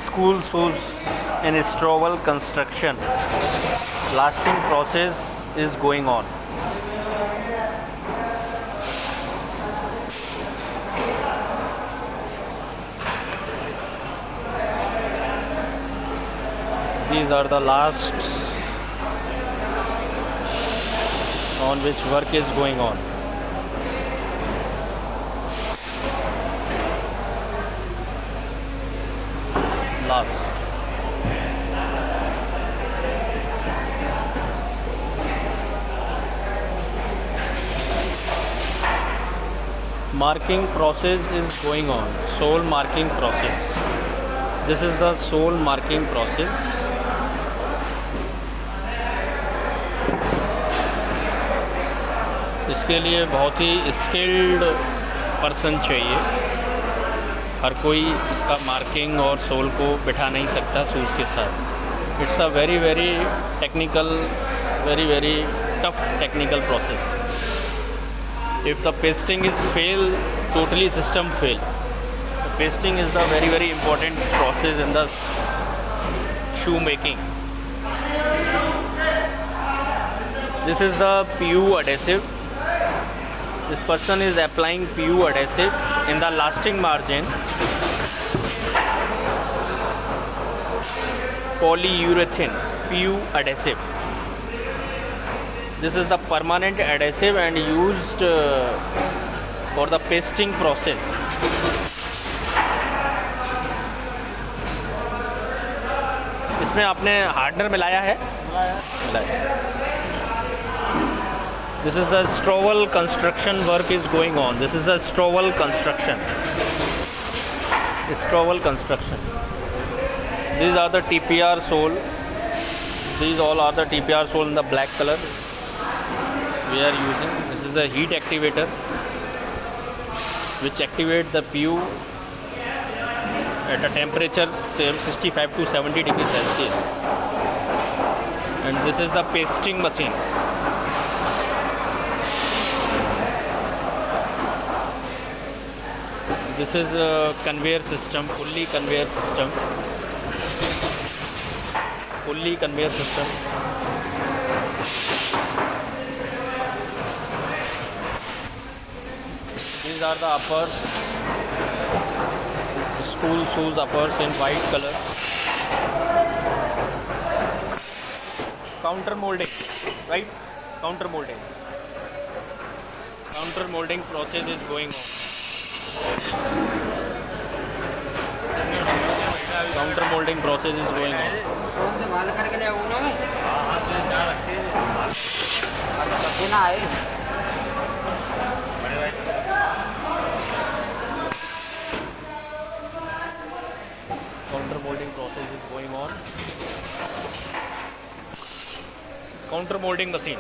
School shoes in Stroval construction. Lasting process is going on. These are the last on which work is going on. Last. Marking process is going on. Sole marking process. This is the sole marking process. इसके लिए बहुत ही skilled person चाहिए. हर कोई इसका marking और soul को बिठा नहीं सकता शूज़ के साथ. It's a very very technical, very tough technical process. If the pasting is fail, totally system fail. The pasting is the very important process in the shoe making. This is the PU adhesive. This person is applying PU adhesive in the lasting margin. Polyurethane PU adhesive. This is the permanent adhesive and used for the pasting process. इसमें आपने hardener मिलाया है? मिलाया. This is a Stroval construction work is going on. This is a Stroval construction. Stroval construction. These are the TPR sole. These all are the TPR sole in the black color. We are using. This is a heat activator which activates the PU at a temperature 65 to 70 degrees Celsius. And this is the pasting machine. This is a conveyor system, fully conveyor system. Fully conveyor system. These are the uppers, school shoes uppers in white color. Counter molding, right? Counter molding. Counter molding process is going on. Counter molding process is going on. Counter molding process is going on. Counter molding machine.